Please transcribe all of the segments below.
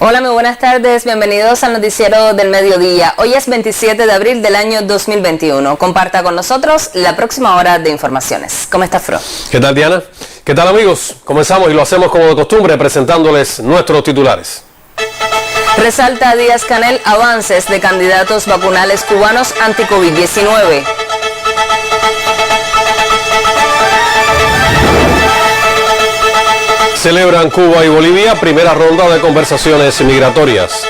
Hola, muy buenas tardes, bienvenidos al noticiero del mediodía. Hoy es 27 de abril del año 2021. Comparta con nosotros la próxima hora de informaciones. ¿Cómo está, Fro? ¿Qué tal, Diana? ¿Qué tal, amigos? Comenzamos y lo hacemos como de costumbre presentándoles nuestros titulares. Resalta Díaz-Canel avances de candidatos vacunales cubanos anti-COVID-19. Celebran Cuba y Bolivia primera ronda de conversaciones migratorias.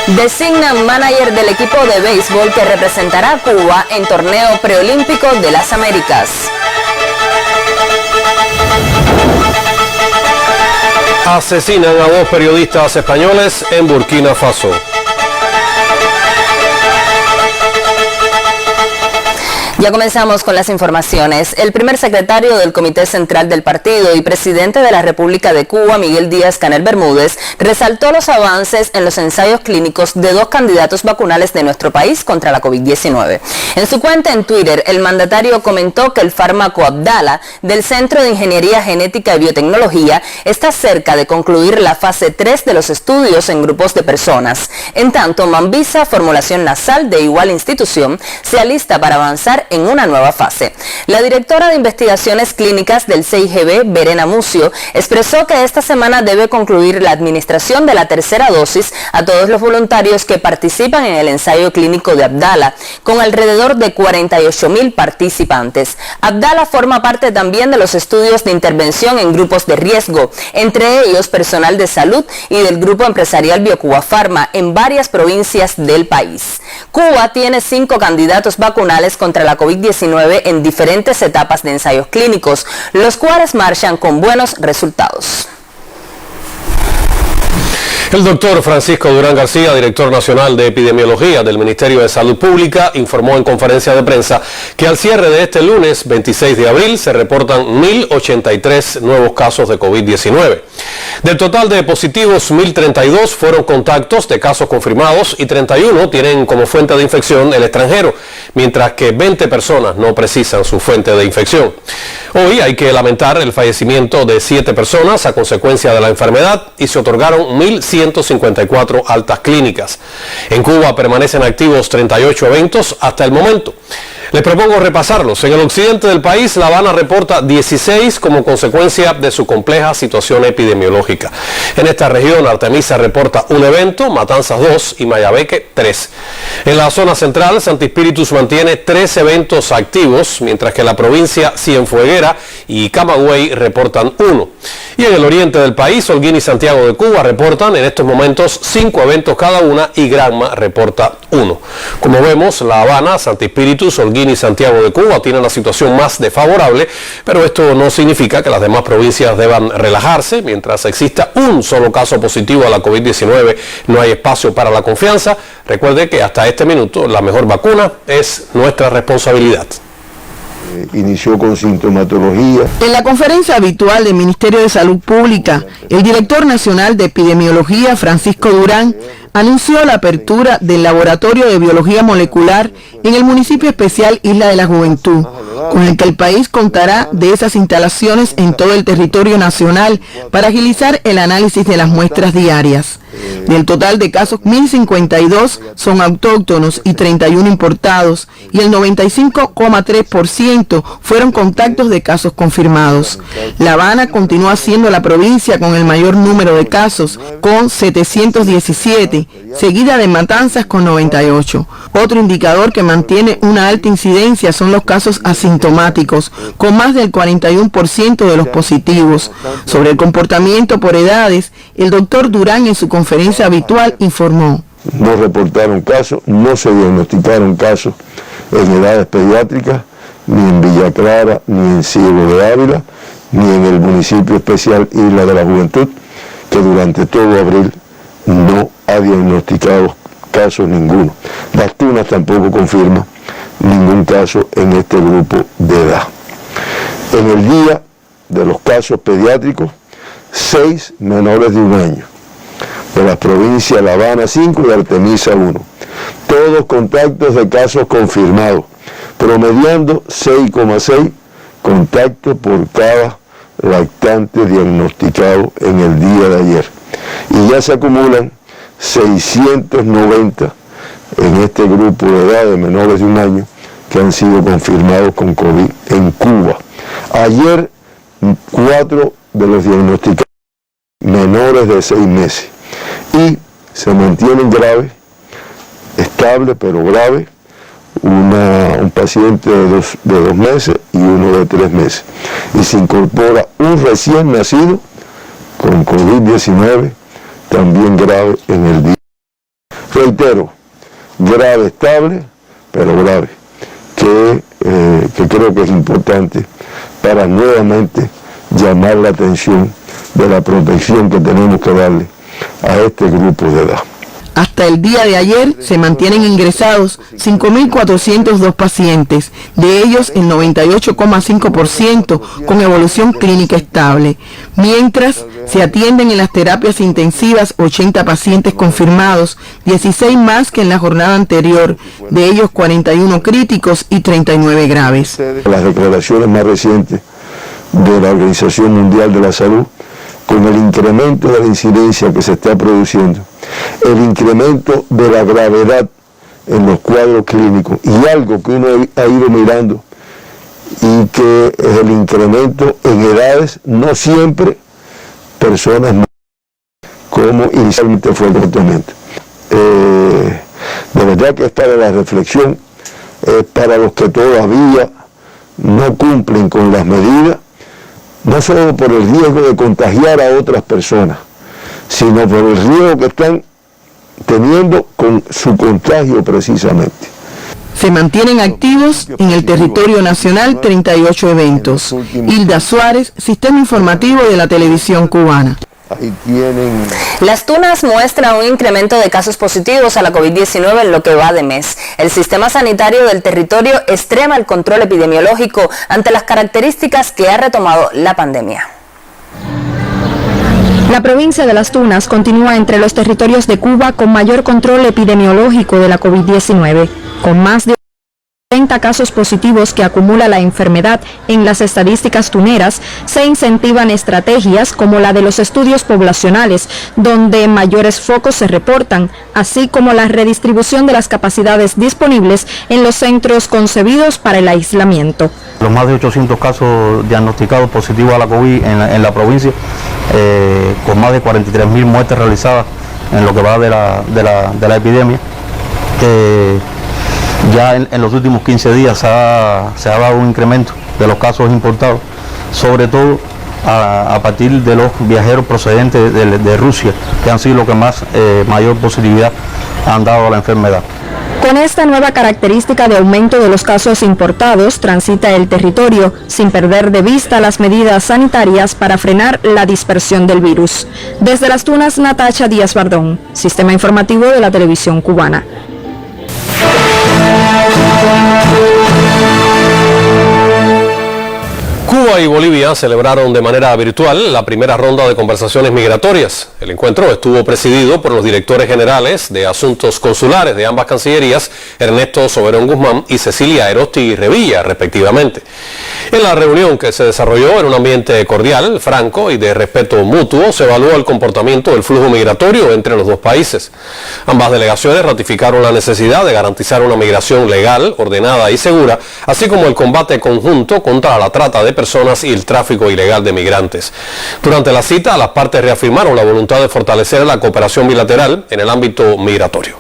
Designan manager del equipo de béisbol que representará a Cuba en torneo preolímpico de las Américas. Asesinan a 2 periodistas españoles en Burkina Faso. Ya comenzamos con las informaciones. El primer secretario del Comité Central del Partido y presidente de la República de Cuba, Miguel Díaz-Canel Bermúdez, resaltó los avances en los ensayos clínicos de 2 candidatos vacunales de nuestro país contra la COVID-19. En su cuenta en Twitter, el mandatario comentó que el fármaco Abdala del Centro de Ingeniería Genética y Biotecnología está cerca de concluir la fase 3 de los estudios en grupos de personas. En tanto, Mambisa, formulación nasal de igual institución, se alista para avanzar en una nueva fase. La directora de investigaciones clínicas del CIGB, Verena Mucio, expresó que esta semana debe concluir la administración de la tercera dosis a todos los voluntarios que participan en el ensayo clínico de Abdala, con alrededor de 48.000 participantes. Abdala forma parte también de los estudios de intervención en grupos de riesgo, entre ellos personal de salud y del grupo empresarial BioCuba Pharma en varias provincias del país. Cuba tiene 5 candidatos vacunales contra la COVID-19 en diferentes etapas de ensayos clínicos, los cuales marchan con buenos resultados. El doctor Francisco Durán García, director nacional de epidemiología del Ministerio de Salud Pública, informó en conferencia de prensa que al cierre de este lunes 26 de abril se reportan 1.083 nuevos casos de COVID-19. Del total de positivos, 1.032 fueron contactos de casos confirmados y 31 tienen como fuente de infección el extranjero, mientras que 20 personas no precisan su fuente de infección. Hoy hay que lamentar el fallecimiento de 7 personas a consecuencia de la enfermedad y se otorgaron 1.154 altas clínicas. En Cuba permanecen activos 38 eventos hasta el momento. Les propongo repasarlos. En el occidente del país, La Habana reporta 16 como consecuencia de su compleja situación epidemiológica. En esta región, Artemisa reporta 1 evento, Matanzas 2 y Mayabeque 3. En la zona central, Santi Espíritus mantiene 3 eventos activos, mientras que la provincia Cienfueguera y Camagüey reportan 1. Y en el oriente del país, Holguín y Santiago de Cuba reportan en estos momentos 5 eventos cada una y Granma reporta 1. Como vemos, La Habana, Santi Espíritus, Holguín y Santiago de Cuba tienen la situación más desfavorable, pero esto no significa que las demás provincias deban relajarse. Mientras exista un solo caso positivo a la COVID-19, no hay espacio para la confianza. Recuerde que hasta este minuto la mejor vacuna es nuestra responsabilidad. Inició con sintomatología. En la conferencia habitual del Ministerio de Salud Pública, el director nacional de epidemiología, Francisco Durán, anunció la apertura del Laboratorio de Biología Molecular en el municipio especial Isla de la Juventud, con el que el país contará de esas instalaciones en todo el territorio nacional para agilizar el análisis de las muestras diarias. Del total de casos, 1.052 son autóctonos y 31 importados, y el 95,3% fueron contactos de casos confirmados. La Habana continúa siendo la provincia con el mayor número de casos, con 717, seguida de Matanzas con 98. Otro indicador que mantiene una alta incidencia son los casos asintomáticos, con más del 41% de los positivos. Sobre el comportamiento por edades, el doctor Durán en su conferencia habitual informó: no reportaron casos, no se diagnosticaron casos en edades pediátricas, ni en Villa Clara, ni en Ciego de Ávila, ni en el municipio especial Isla de la Juventud, que durante todo abril no ha diagnosticado casos ninguno. Las Tunas tampoco confirma ningún caso en este grupo de edad. En el día de los casos pediátricos, 6 menores de 1 año. De las provincias La Habana 5 y Artemisa 1. Todos contactos de casos confirmados, promediando 6,6 contactos por cada lactante diagnosticado en el día de ayer. Y ya se acumulan 690 en este grupo de edad de menores de 1 año que han sido confirmados con COVID en Cuba. Ayer 4 de los diagnosticados menores de 6 meses y se mantienen graves, estable pero grave, un paciente de 2 meses y uno de 3 meses. Y se incorpora un recién nacido con COVID-19, también grave en el día. Reitero, grave, estable, pero grave, que creo que es importante para nuevamente llamar la atención de la protección que tenemos que darle a este grupo de edad. Hasta el día de ayer se mantienen ingresados 5.402 pacientes, de ellos el 98,5% con evolución clínica estable, mientras se atienden en las terapias intensivas 80 pacientes confirmados, 16 más que en la jornada anterior, de ellos 41 críticos y 39 graves. Las declaraciones más recientes de la Organización Mundial de la Salud, con el incremento de la incidencia que se está produciendo, el incremento de la gravedad en los cuadros clínicos y algo que uno ha ido mirando y que es el incremento en edades, no siempre personas como inicialmente fue el tratamiento. De verdad que es para la reflexión, es para los que todavía no cumplen con las medidas, no solo por el riesgo de contagiar a otras personas, sino por el riesgo que están teniendo con su contagio precisamente. Se mantienen activos en el territorio nacional 38 eventos. Hilda Suárez, Sistema Informativo de la Televisión Cubana. Ahí tienen... Las Tunas muestran un incremento de casos positivos a la COVID-19 en lo que va de mes. El sistema sanitario del territorio extrema el control epidemiológico ante las características que ha retomado la pandemia. La provincia de Las Tunas continúa entre los territorios de Cuba con mayor control epidemiológico de la COVID-19, con más de 30 casos positivos que acumula la enfermedad en las estadísticas tuneras. Se incentivan estrategias como la de los estudios poblacionales, donde mayores focos se reportan, así como la redistribución de las capacidades disponibles en los centros concebidos para el aislamiento. Los más de 800 casos diagnosticados positivos a la COVID en la provincia, con más de 43.000 muertes realizadas en lo que va de la epidemia. Ya en los últimos 15 días se ha dado un incremento de los casos importados, sobre todo a partir de los viajeros procedentes de Rusia, que han sido los que más mayor positividad han dado a la enfermedad. Con esta nueva característica de aumento de los casos importados, transita el territorio sin perder de vista las medidas sanitarias para frenar la dispersión del virus. Desde Las Tunas, Natacha Díaz Bardón, Sistema Informativo de la Televisión Cubana. Cuba y Bolivia celebraron de manera virtual la primera ronda de conversaciones migratorias. El encuentro estuvo presidido por los directores generales de Asuntos Consulares de ambas cancillerías, Ernesto Soberón Guzmán y Cecilia Erosti Revilla, respectivamente. En la reunión, que se desarrolló en un ambiente cordial, franco y de respeto mutuo, se evaluó el comportamiento del flujo migratorio entre los dos países. Ambas delegaciones ratificaron la necesidad de garantizar una migración legal, ordenada y segura, así como el combate conjunto contra la trata de personas y el tráfico ilegal de migrantes. Durante la cita, las partes reafirmaron la voluntad de fortalecer la cooperación bilateral en el ámbito migratorio.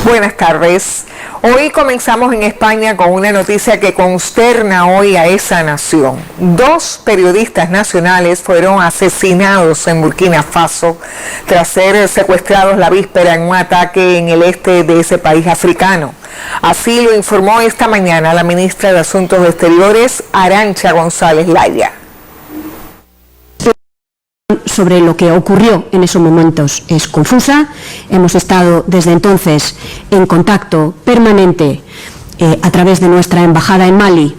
Buenas tardes. Hoy comenzamos en España con una noticia que consterna hoy a esa nación. 2 periodistas nacionales fueron asesinados en Burkina Faso tras ser secuestrados la víspera en un ataque en el este de ese país africano. Así lo informó esta mañana la ministra de Asuntos Exteriores, Arantxa González Laya. Sobre lo que ocurrió en esos momentos es confusa. Hemos estado desde entonces en contacto permanente a través de nuestra embajada en Mali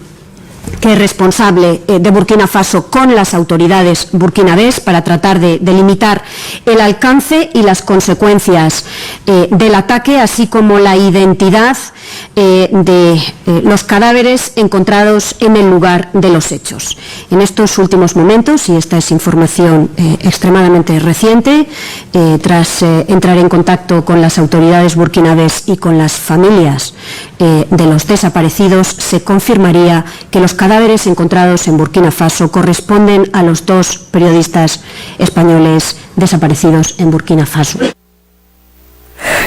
que es responsable de Burkina Faso con las autoridades burkinabés para tratar de limitar el alcance y las consecuencias del ataque, así como la identidad de los cadáveres encontrados en el lugar de los hechos. En estos últimos momentos, y esta es información extremadamente reciente, tras entrar en contacto con las autoridades burkinabés y con las familias de los desaparecidos, se confirmaría que los cadáveres encontrados en Burkina Faso corresponden a los 2 periodistas españoles desaparecidos en Burkina Faso.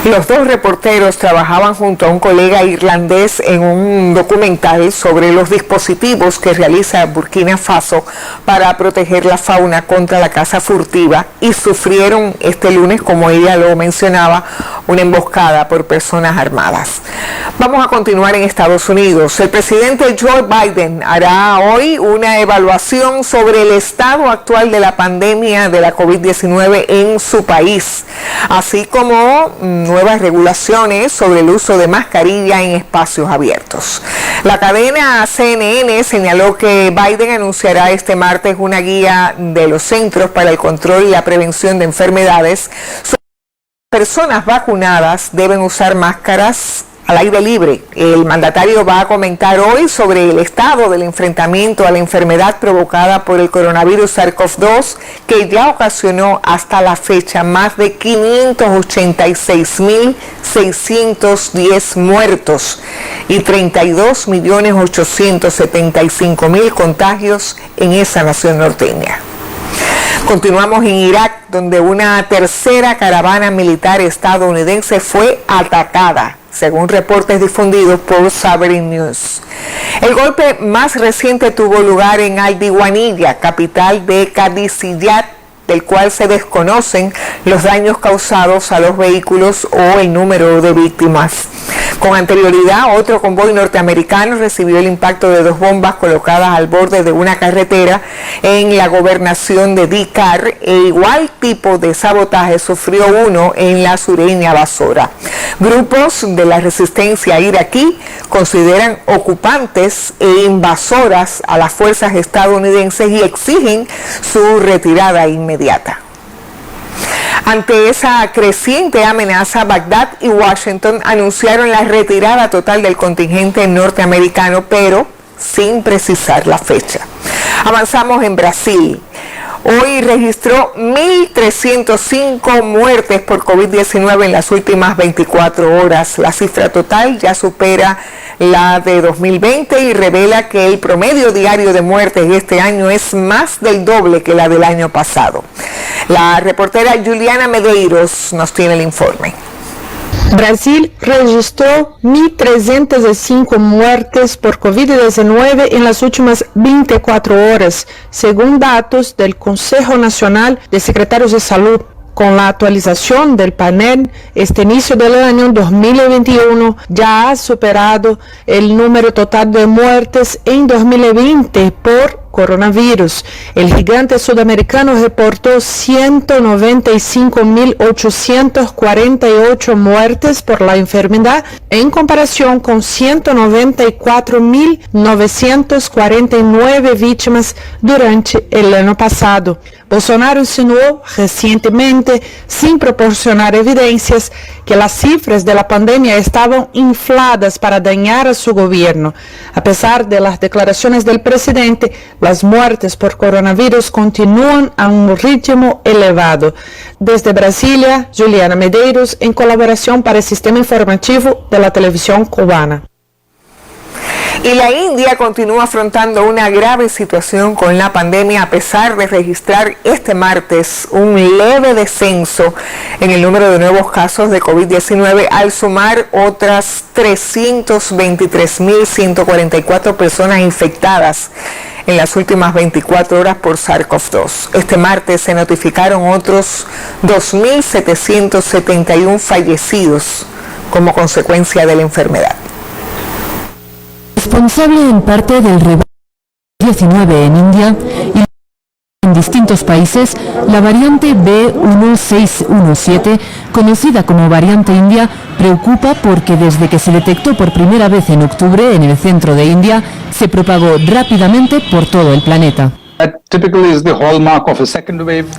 Los 2 reporteros trabajaban junto a un colega irlandés en un documental sobre los dispositivos que realiza Burkina Faso para proteger la fauna contra la caza furtiva y sufrieron este lunes, como ella lo mencionaba, una emboscada por personas armadas. Vamos a continuar en Estados Unidos. El presidente Joe Biden hará hoy una evaluación sobre el estado actual de la pandemia de la COVID-19 en su país, así como nuevas regulaciones sobre el uso de mascarilla en espacios abiertos. La cadena CNN señaló que Biden anunciará este martes una guía de los Centros para el Control y la Prevención de Enfermedades. Personas vacunadas deben usar máscaras al aire libre. El mandatario va a comentar hoy sobre el estado del enfrentamiento a la enfermedad provocada por el coronavirus SARS-CoV-2, que ya ocasionó hasta la fecha más de 586.610 muertos y 32.875.000 contagios en esa nación norteña. Continuamos en Irak, donde una tercera caravana militar estadounidense fue atacada, según reportes difundidos por Sovereign News. El golpe más reciente tuvo lugar en Al-Diwaniyah, capital de Qadisiyat, del cual se desconocen los daños causados a los vehículos o el número de víctimas. Con anterioridad, otro convoy norteamericano recibió el impacto de 2 bombas colocadas al borde de una carretera en la gobernación de Dikar, e igual tipo de sabotaje sufrió uno en la sureña Basora. Grupos de la resistencia iraquí consideran ocupantes e invasoras a las fuerzas estadounidenses y exigen su retirada inmediata. Ante esa creciente amenaza, Bagdad y Washington anunciaron la retirada total del contingente norteamericano, pero sin precisar la fecha. Avanzamos en Brasil. Hoy registró 1.305 muertes por COVID-19 en las últimas 24 horas. La cifra total ya supera la de 2020 y revela que el promedio diario de muertes este año es más del doble que la del año pasado. La reportera Juliana Medeiros nos tiene el informe. Brasil registró 1.305 muertes por COVID-19 en las últimas 24 horas, según datos del Consejo Nacional de Secretarios de Salud. Con la actualización del panel, este inicio del año 2021 ya ha superado el número total de muertes en 2020 por coronavirus. El gigante sudamericano reportó 195.848 muertes por la enfermedad en comparación con 194.949 víctimas durante el año pasado. Bolsonaro insinuó recientemente, sin proporcionar evidencias, que las cifras de la pandemia estaban infladas para dañar a su gobierno. A pesar de las declaraciones del presidente, las muertes por coronavirus continúan a un ritmo elevado. Desde Brasilia, Juliana Medeiros, en colaboración para el Sistema Informativo de la Televisión Cubana. Y la India continúa afrontando una grave situación con la pandemia, a pesar de registrar este martes un leve descenso en el número de nuevos casos de COVID-19, al sumar otras 323.144 personas infectadas en las últimas 24 horas por SARS-CoV-2. Este martes se notificaron otros 2.771 fallecidos como consecuencia de la enfermedad. Responsable en parte del rebrote 19 en India y distintos países, la variante B1617, conocida como variante india, preocupa porque desde que se detectó por primera vez en octubre en el centro de India, se propagó rápidamente por todo el planeta.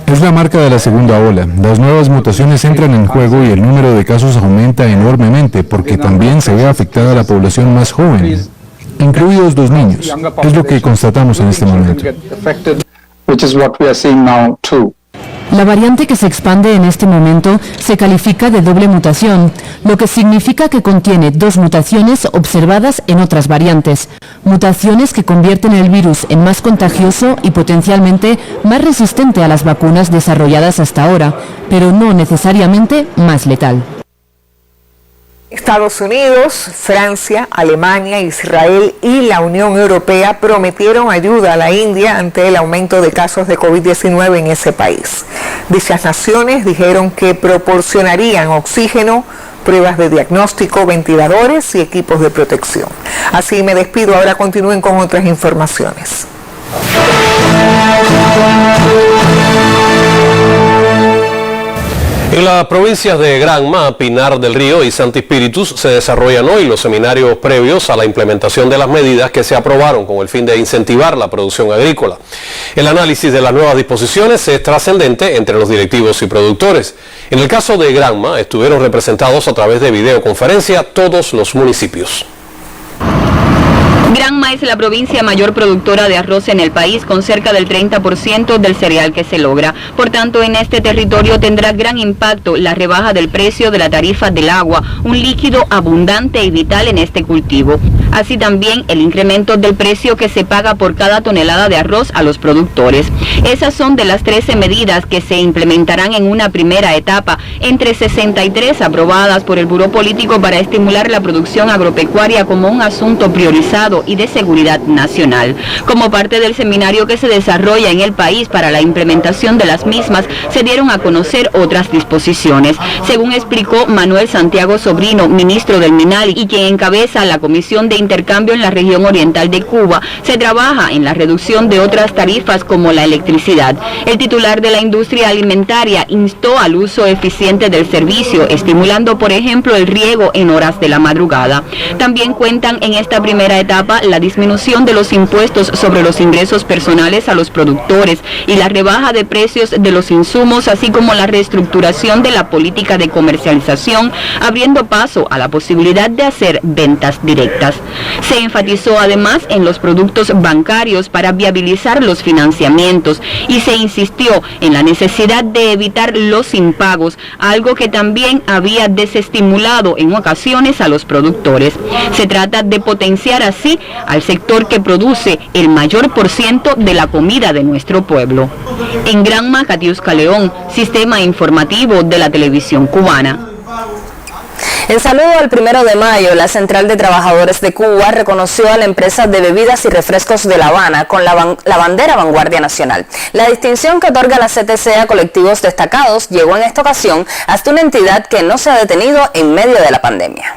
Es la marca de la segunda ola. Las nuevas mutaciones entran en juego y el número de casos aumenta enormemente porque también se ve afectada la población más joven, incluidos los niños. Es lo que constatamos en este momento. La variante que se expande en este momento se califica de doble mutación, lo que significa que contiene dos mutaciones observadas en otras variantes. Mutaciones que convierten el virus en más contagioso y potencialmente más resistente a las vacunas desarrolladas hasta ahora, pero no necesariamente más letal. Estados Unidos, Francia, Alemania, Israel y la Unión Europea prometieron ayuda a la India ante el aumento de casos de COVID-19 en ese país. Dichas naciones dijeron que proporcionarían oxígeno, pruebas de diagnóstico, ventiladores y equipos de protección. Así me despido, ahora continúen con otras informaciones. En las provincias de Granma, Pinar del Río y Santi Espíritus se desarrollan hoy los seminarios previos a la implementación de las medidas que se aprobaron con el fin de incentivar la producción agrícola. El análisis de las nuevas disposiciones es trascendente entre los directivos y productores. En el caso de Granma, estuvieron representados a través de videoconferencia todos los municipios. Granma es la provincia mayor productora de arroz en el país, con cerca del 30% del cereal que se logra. Por tanto, en este territorio tendrá gran impacto la rebaja del precio de la tarifa del agua, un líquido abundante y vital en este cultivo. Así también el incremento del precio que se paga por cada tonelada de arroz a los productores. Esas son de las 13 medidas que se implementarán en una primera etapa, entre 63 aprobadas por el Buró Político para estimular la producción agropecuaria como un asunto priorizado y de seguridad nacional. Como parte del seminario que se desarrolla en el país para la implementación de las mismas, se dieron a conocer otras disposiciones. Según explicó Manuel Santiago Sobrino, ministro del MINAL y quien encabeza la Comisión de Intercambio en la región oriental de Cuba, se trabaja en la reducción de otras tarifas como la electricidad. El titular de la industria alimentaria instó al uso eficiente del servicio, estimulando, por ejemplo, el riego en horas de la madrugada. También cuentan en esta primera etapa la disminución de los impuestos sobre los ingresos personales a los productores y la rebaja de precios de los insumos, así como la reestructuración de la política de comercialización, abriendo paso a la posibilidad de hacer ventas directas. Se enfatizó además en los productos bancarios para viabilizar los financiamientos y se insistió en la necesidad de evitar los impagos, algo que también había desestimulado en ocasiones a los productores. Se trata de potenciar así al sector que produce el mayor % de la comida de nuestro pueblo. En Granma, Catiusca León, Sistema Informativo de la Televisión Cubana. En saludo al 1 de mayo, la Central de Trabajadores de Cuba reconoció a la empresa de bebidas y refrescos de La Habana con la bandera Vanguardia Nacional. La distinción que otorga la CTC a colectivos destacados llegó en esta ocasión hasta una entidad que no se ha detenido en medio de la pandemia.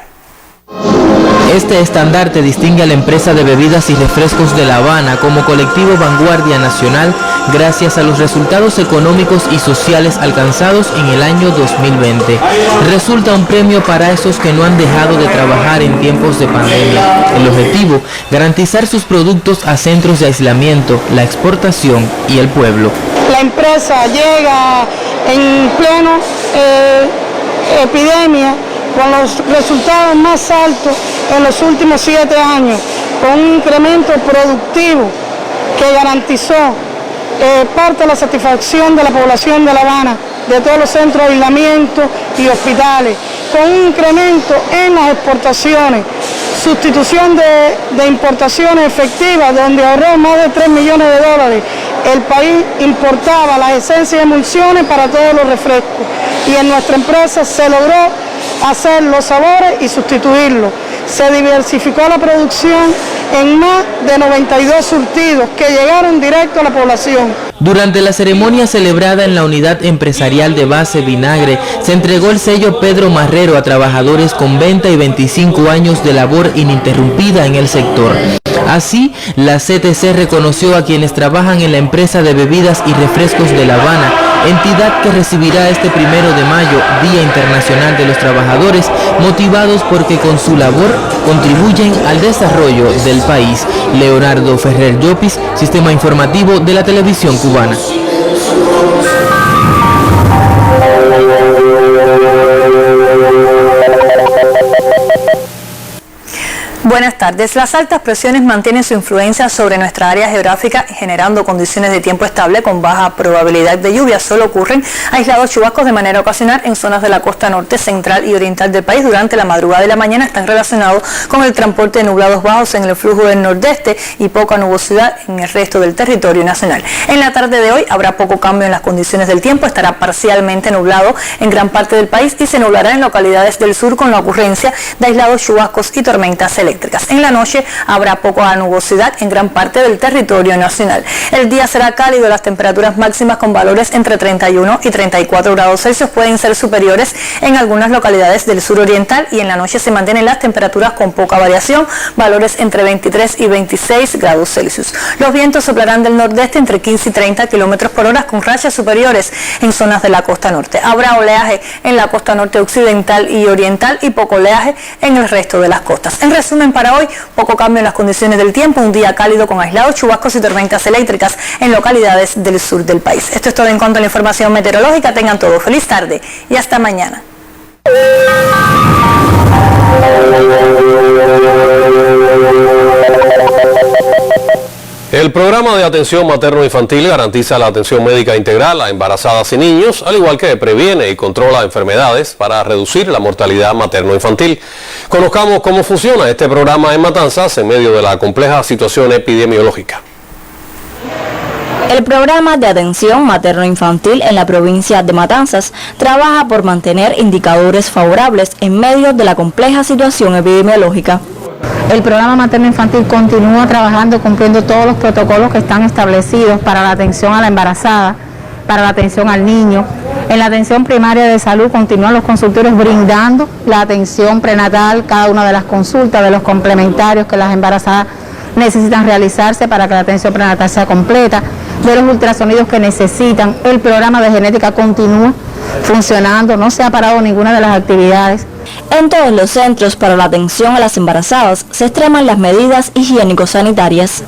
Este estandarte distingue a la empresa de bebidas y refrescos de La Habana como colectivo Vanguardia Nacional gracias a los resultados económicos y sociales alcanzados en el año 2020. Resulta un premio para esos que no han dejado de trabajar en tiempos de pandemia. El objetivo, garantizar sus productos a centros de aislamiento, la exportación y el pueblo. La empresa llega en pleno epidemia con los resultados más altos en los últimos 7 años, con un incremento productivo que garantizó parte de la satisfacción de la población de La Habana, de todos los centros de aislamiento y hospitales, con un incremento en las exportaciones, sustitución de importaciones efectivas, donde ahorró más de $3 millones. El país importaba las esencias y emulsiones para todos los refrescos y en nuestra empresa se logró hacer los sabores y sustituirlos. Se diversificó la producción en más de 92 surtidos que llegaron directo a la población. Durante la ceremonia celebrada en la unidad empresarial de base Vinagre, se entregó el sello Pedro Marrero a trabajadores con 20 y 25 años de labor ininterrumpida en el sector. Así, la CTC reconoció a quienes trabajan en la empresa de bebidas y refrescos de La Habana, entidad que recibirá este 1 de mayo, Día Internacional de los Trabajadores, motivados porque con su labor contribuyen al desarrollo del país. Leonardo Ferrer Llopis, Sistema Informativo de la Televisión Cubana. Buenas tardes. Las altas presiones mantienen su influencia sobre nuestra área geográfica, generando condiciones de tiempo estable con baja probabilidad de lluvia. Solo ocurren aislados chubascos de manera ocasional en zonas de la costa norte, central y oriental del país. Durante la madrugada y la mañana están relacionados con el transporte de nublados bajos en el flujo del nordeste y poca nubosidad en el resto del territorio nacional. En la tarde de hoy habrá poco cambio en las condiciones del tiempo. Estará parcialmente nublado en gran parte del país y se nublará en localidades del sur con la ocurrencia de aislados chubascos y tormentas eléctricas. En la noche habrá poca nubosidad en gran parte del territorio nacional. El día será cálido, las temperaturas máximas con valores entre 31 y 34 grados Celsius pueden ser superiores en algunas localidades del sur oriental, y en la noche se mantienen las temperaturas con poca variación, valores entre 23 y 26 grados Celsius. Los vientos soplarán del nordeste entre 15 y 30 kilómetros por hora con rachas superiores en zonas de la costa norte. Habrá oleaje en la costa norte occidental y oriental y poco oleaje en el resto de las costas. En resumen, para hoy, poco cambio en las condiciones del tiempo, un día cálido con aislados chubascos y tormentas eléctricas en localidades del sur del país. Esto es todo en cuanto a la información meteorológica. Tengan todo feliz tarde y hasta mañana. El programa de atención materno-infantil garantiza la atención médica integral a embarazadas y niños, al igual que previene y controla enfermedades para reducir la mortalidad materno-infantil. Conozcamos cómo funciona este programa en Matanzas en medio de la compleja situación epidemiológica. El programa de atención materno-infantil en la provincia de Matanzas trabaja por mantener indicadores favorables en medio de la compleja situación epidemiológica. El programa materno-infantil continúa trabajando cumpliendo todos los protocolos que están establecidos para la atención a la embarazada, para la atención al niño. En la atención primaria de salud continúan los consultorios brindando la atención prenatal, cada una de las consultas, de los complementarios que las embarazadas necesitan realizarse para que la atención prenatal sea completa, de los ultrasonidos que necesitan. El programa de genética continúa funcionando, no se ha parado ninguna de las actividades. En todos los centros para la atención a las embarazadas se extreman las medidas higiénico-sanitarias.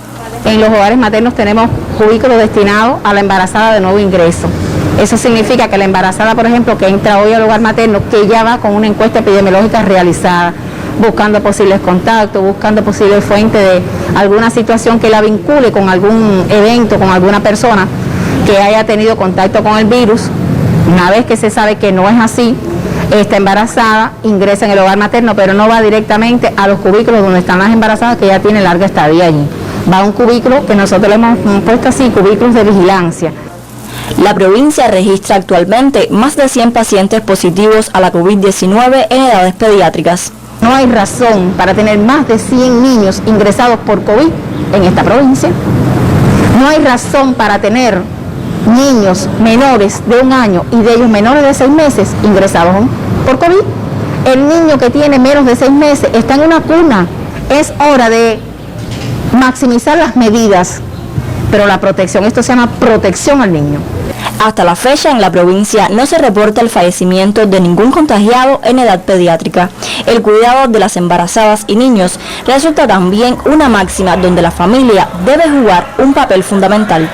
En los hogares maternos tenemos cubículos destinados a la embarazada de nuevo ingreso. Eso significa que la embarazada, por ejemplo, que entra hoy al hogar materno, que ya va con una encuesta epidemiológica realizada, buscando posibles contactos, buscando posibles fuentes de alguna situación que la vincule con algún evento, con alguna persona que haya tenido contacto con el virus. Una vez que se sabe que no es así, esta embarazada ingresa en el hogar materno, pero no va directamente a los cubículos donde están las embarazadas que ya tienen larga estadía allí. Va a un cubículo que nosotros le hemos puesto así, cubículos de vigilancia. La provincia registra actualmente más de 100 pacientes positivos a la COVID-19 en edades pediátricas. No hay razón para tener más de 100 niños ingresados por COVID en esta provincia. No hay razón para tener niños menores de 1 año y de ellos menores de 6 meses ingresados por COVID. El niño que tiene menos de 6 meses está en una cuna. Es hora de maximizar las medidas, pero la protección, esto se llama protección al niño. Hasta la fecha en la provincia no se reporta el fallecimiento de ningún contagiado en edad pediátrica. El cuidado de las embarazadas y niños resulta también una máxima donde la familia debe jugar un papel fundamental.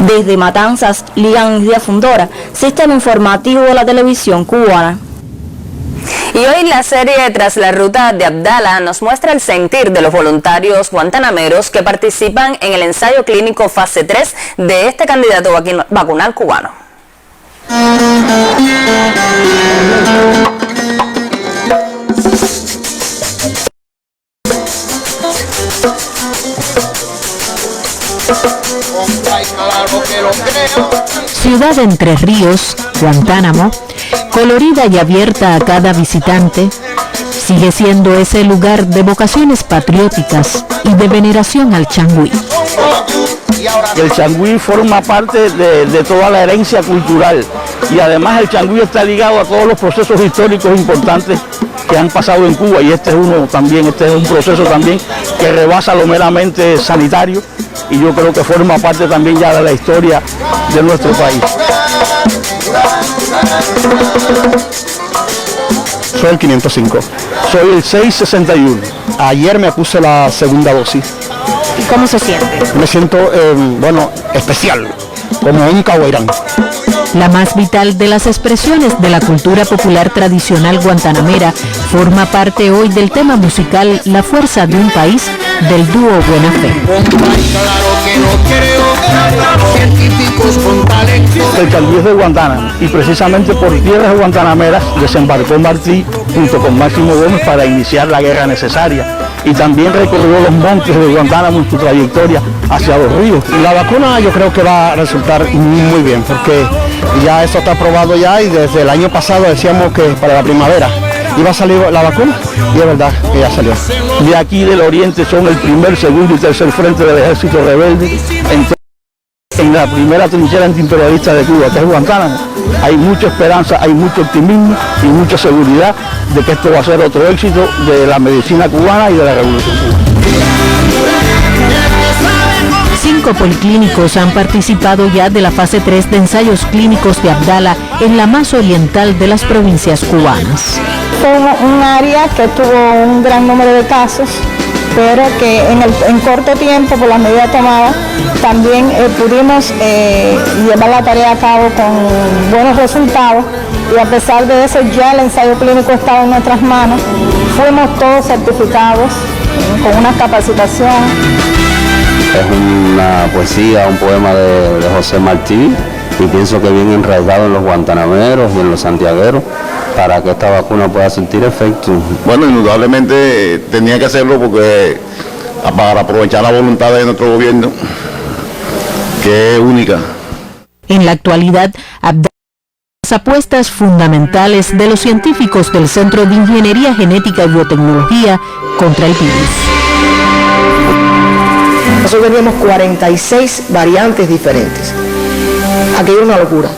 Desde Matanzas, Lian Díaz Fundora, Sistema Informativo de la Televisión Cubana. Y hoy la serie Tras la Ruta de Abdala nos muestra el sentir de los voluntarios guantanameros que participan en el ensayo clínico fase 3 de este candidato vacunal cubano. Ciudad de Entre Ríos, Guantánamo, colorida y abierta a cada visitante, sigue siendo ese lugar de vocaciones patrióticas y de veneración al changüí. El changüí forma parte de toda la herencia cultural y además el changüí está ligado a todos los procesos históricos importantes que han pasado en Cuba, y este es uno también, este es un proceso también que rebasa lo meramente sanitario y yo creo que forma parte también ya de la historia de nuestro país. Soy el 505. Soy el 661. Ayer me puse la segunda dosis. ¿Y cómo se siente? Me siento, especial, como un cahuairán. La más vital de las expresiones de la cultura popular tradicional guantanamera forma parte hoy del tema musical La Fuerza de un País del dúo Buena Fe. El Changuí es de Guantánamo y precisamente por tierras guantanameras desembarcó Martí junto con Máximo Gómez para iniciar la guerra necesaria y también recorrió los montes de Guantánamo en su trayectoria hacia los ríos. La vacuna yo creo que va a resultar muy bien porque ya esto está aprobado ya y desde el año pasado decíamos que para la primavera iba a salir la vacuna y es verdad que ya salió. De aquí del oriente son el primer, segundo y tercer frente del ejército rebelde. En la primera trinchera antiimperialista de Cuba, que es Guantánamo, hay mucha esperanza, hay mucho optimismo y mucha seguridad de que esto va a ser otro éxito de la medicina cubana y de la revolución cubana. 5 policlínicos han participado ya de la fase 3 de ensayos clínicos de Abdala en la más oriental de las provincias cubanas. Fue un área que tuvo un gran número de casos, pero que en corto tiempo, por las medidas tomadas, también pudimos llevar la tarea a cabo con buenos resultados y a pesar de eso ya el ensayo clínico estaba en nuestras manos. Fuimos todos certificados con una capacitación. Es una poesía, un poema de José Martí y pienso que bien enraizado en los guantanameros y en los santiagueros para que esta vacuna pueda surtir efecto. Bueno, indudablemente tenía que hacerlo porque para aprovechar la voluntad de nuestro gobierno, que es única. En la actualidad, Abdala las apuestas fundamentales de los científicos del Centro de Ingeniería Genética y Biotecnología contra el virus. Nosotros teníamos 46 variantes diferentes. Aquello era una locura.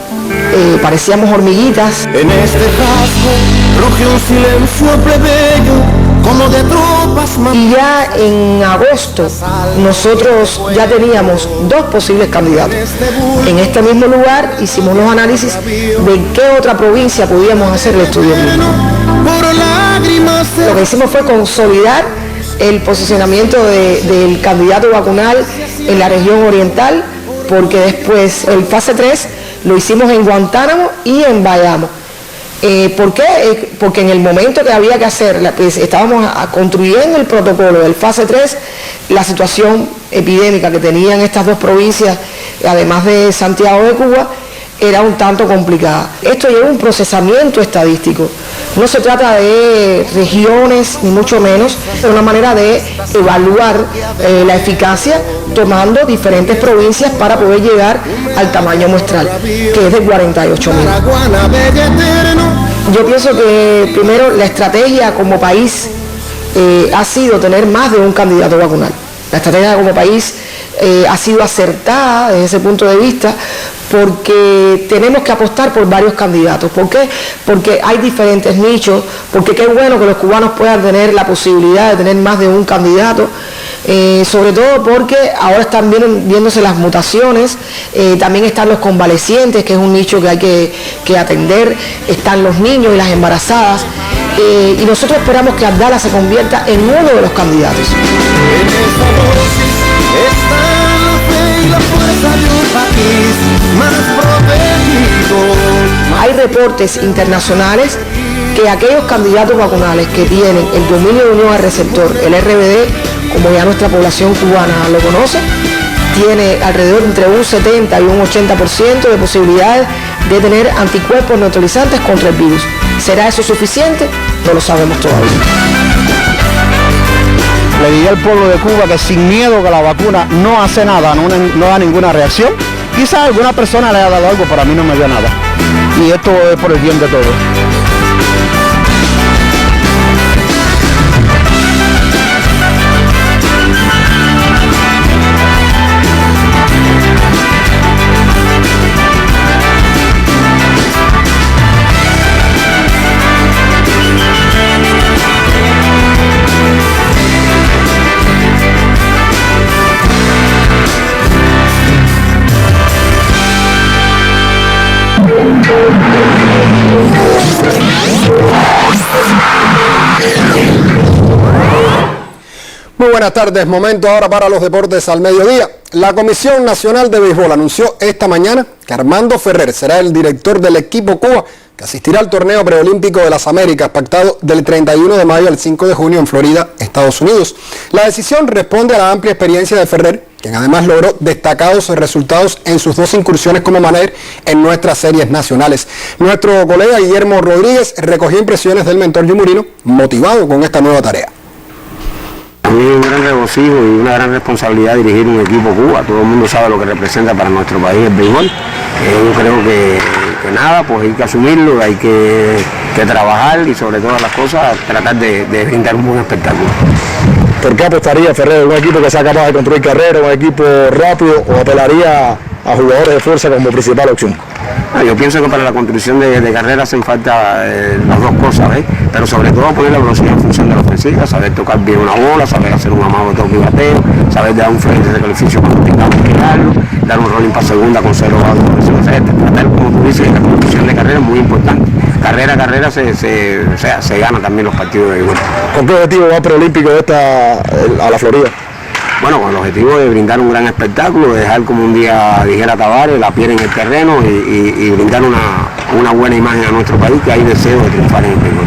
Parecíamos hormiguitas. En este casco ruge un silencio plebeyo como de tropas. Y ya en agosto nosotros ya teníamos 2 posibles candidatos. En este mismo lugar hicimos los análisis de qué otra provincia podíamos hacer el estudio mismo. Lo que hicimos fue consolidar el posicionamiento del candidato vacunal en la región oriental, porque después el fase 3 lo hicimos en Guantánamo y en Bayamo. ¿Por qué? Porque en el momento que había que hacer, estábamos construyendo el protocolo del fase 3, la situación epidémica que tenían estas 2 provincias, además de Santiago de Cuba, era un tanto complicada. Esto lleva un procesamiento estadístico. No se trata de regiones, ni mucho menos, es una manera de evaluar la eficacia tomando diferentes provincias para poder llegar al tamaño muestral, que es de 48.000. Yo pienso que primero la estrategia como país ha sido tener más de un candidato vacunal. La estrategia como país ha sido acertada desde ese punto de vista, porque tenemos que apostar por varios candidatos. ¿Por qué? Porque hay diferentes nichos, porque qué bueno que los cubanos puedan tener la posibilidad de tener más de un candidato, sobre todo porque ahora están viéndose las mutaciones, también están los convalecientes, que es un nicho que hay que atender, están los niños y las embarazadas, y nosotros esperamos que Abdala se convierta en uno de los candidatos. Hay reportes internacionales que aquellos candidatos vacunales que tienen el dominio de unión al receptor, el RBD, como ya nuestra población cubana lo conoce, tiene alrededor entre un 70 y un 80% de posibilidades de tener anticuerpos neutralizantes contra el virus. ¿Será eso suficiente? No lo sabemos todavía. Le diría al pueblo de Cuba que sin miedo, que la vacuna no hace nada, no da ninguna reacción. Quizás a alguna persona le ha dado algo, pero a mí no me dio nada. Y esto es por el bien de todos. Buenas tardes, momento ahora para los deportes al mediodía. La Comisión Nacional de Béisbol anunció esta mañana que Armando Ferrer será el director del equipo Cuba que asistirá al torneo preolímpico de las Américas pactado del 31 de mayo al 5 de junio en Florida, Estados Unidos. La decisión responde a la amplia experiencia de Ferrer, quien además logró destacados resultados en sus 2 incursiones como manager en nuestras series nacionales. Nuestro colega Guillermo Rodríguez recogió impresiones del mentor yumurino, motivado con esta nueva tarea. A mí es un gran regocijo y una gran responsabilidad dirigir un equipo Cuba. Todo el mundo sabe lo que representa para nuestro país el béisbol. Yo creo que nada, pues hay que asumirlo, hay que trabajar y sobre todas las cosas tratar de brindar un buen espectáculo. ¿Por qué apostaría Ferrer? ¿Un equipo que sea capaz de construir carrera, un equipo rápido o apelaría a jugadores de fuerza como principal opción? Yo pienso que para la construcción de carreras hacen falta las dos cosas, ¿ves? Pero sobre todo poner la velocidad en función de la ofensiva, saber tocar bien una bola, saber hacer un amado de toque y bateo, saber dar un frente de sacrificio cuando tengamos que darlo, dar un rolling para segunda con 0 out, tratar, como tú dices, la construcción de carreras es muy importante. Carrera a carrera se gana también los partidos de béisbol. ¿Con qué objetivo va preolímpico a la Florida? Bueno, con el objetivo de brindar un gran espectáculo, de dejar, como un día dijera Tavares, la piel en el terreno y brindar una buena imagen a nuestro país, que hay deseo de triunfar en el béisbol.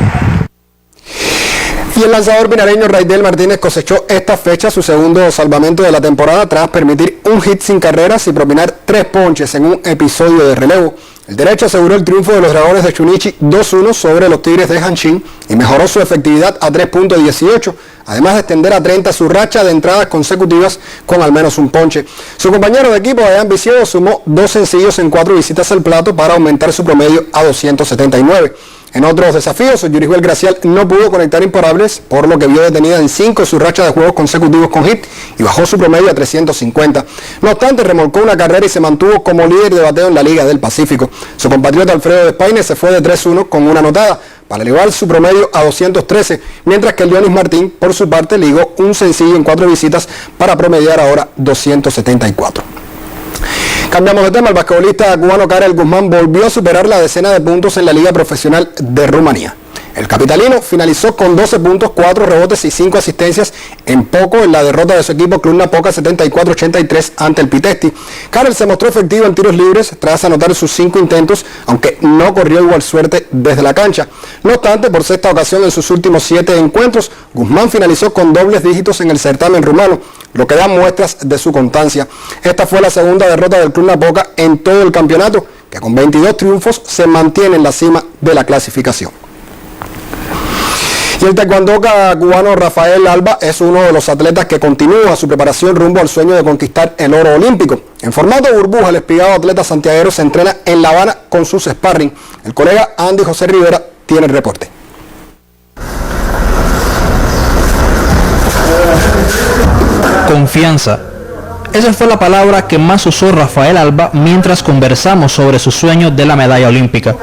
Y el lanzador pinareño Raidel Martínez cosechó esta fecha su segundo salvamento de la temporada tras permitir un hit sin carreras y propinar 3 ponches en un episodio de relevo. El derecho aseguró el triunfo de los Dragones de Chunichi 2-1 sobre los Tigres de Hanshin y mejoró su efectividad a 3.18, además de extender a 30 su racha de entradas consecutivas con al menos un ponche. Su compañero de equipo, Adrián Vicioso, sumó 2 sencillos en 4 visitas al plato para aumentar su promedio a 279. En otros desafíos, Yurigel Gracial no pudo conectar imparables, por lo que vio detenida en 5 su racha de juegos consecutivos con hit y bajó su promedio a 350. No obstante, remolcó una carrera y se mantuvo como líder de bateo en la Liga del Pacífico. Su compatriota Alfredo Despaine se fue de 3-1 con una anotada para elevar su promedio a 213, mientras que Leonis Martín, por su parte, ligó un sencillo en 4 visitas para promediar ahora 274. Cambiamos de tema, el basquetbolista cubano Karel Guzmán volvió a superar la decena de puntos en la Liga Profesional de Rumanía. El capitalino finalizó con 12 puntos, 4 rebotes y 5 asistencias en poco en la derrota de su equipo Cluj Napoca 74-83 ante el Pitești. Karel se mostró efectivo en tiros libres tras anotar sus 5 intentos, aunque no corrió igual suerte desde la cancha. No obstante, por sexta ocasión en sus últimos 7 encuentros, Guzmán finalizó con dobles dígitos en el certamen rumano, lo que da muestras de su constancia. Esta fue la segunda derrota del Cluj Napoca en todo el campeonato, que con 22 triunfos se mantiene en la cima de la clasificación. Y el taekwondoca cubano Rafael Alba es uno de los atletas que continúa su preparación rumbo al sueño de conquistar el oro olímpico. En formato burbuja, el espigado atleta santiaguero se entrena en La Habana con sus sparring. El colega Andy José Rivera tiene el reporte. Confianza. Esa fue la palabra que más usó Rafael Alba mientras conversamos sobre su sueño de la medalla olímpica.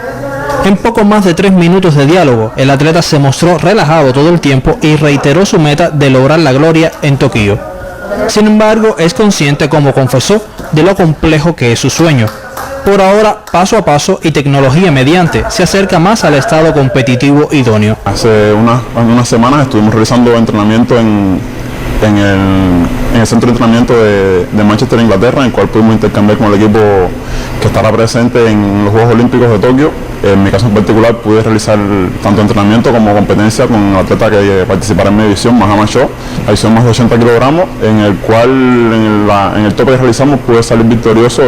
En poco más de 3 minutos de diálogo, el atleta se mostró relajado todo el tiempo y reiteró su meta de lograr la gloria en Tokio. Sin embargo, es consciente, como confesó, de lo complejo que es su sueño. Por ahora, paso a paso y tecnología mediante, se acerca más al estado competitivo idóneo. Hace unas semanas estuvimos realizando entrenamiento en el centro de entrenamiento de Manchester, Inglaterra, en el cual pudimos intercambiar con el equipo que estará presente en los Juegos Olímpicos de Tokio. En mi caso en particular pude realizar tanto entrenamiento como competencia con el atleta que participará en mi división, Mahama Shaw, la división más de 80 kilogramos, en el cual en el tope que realizamos pude salir victorioso,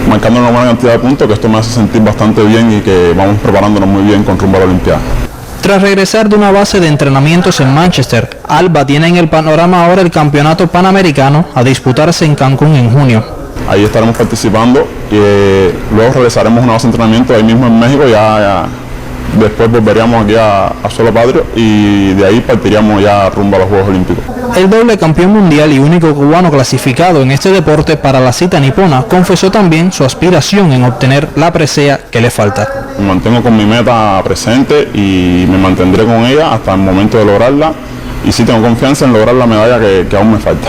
marcando una buena cantidad de puntos, que esto me hace sentir bastante bien y que vamos preparándonos muy bien con rumbo a la Olimpiada. Tras regresar de una base de entrenamientos en Manchester, Alba tiene en el panorama ahora el Campeonato Panamericano a disputarse en Cancún en junio. Ahí estaremos participando y luego realizaremos una base de entrenamiento ahí mismo en México, ya después volveríamos aquí a Suelo Patrio y de ahí partiríamos ya rumbo a los Juegos Olímpicos. El doble campeón mundial y único cubano clasificado en este deporte para la cita nipona confesó también su aspiración en obtener la presea que le falta. Me mantengo con mi meta presente y me mantendré con ella hasta el momento de lograrla, y sí tengo confianza en lograr la medalla que aún me falta.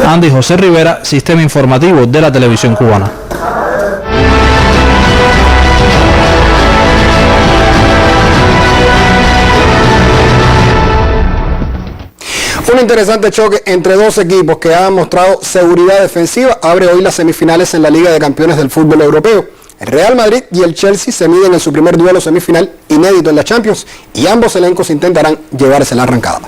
Andy José Rivera, Sistema Informativo de la Televisión Cubana. Un interesante choque entre dos equipos que han mostrado seguridad defensiva abre hoy las semifinales en la Liga de Campeones del fútbol europeo. El Real Madrid y el Chelsea se miden en su primer duelo semifinal inédito en la Champions y ambos elencos intentarán llevarse la arrancada.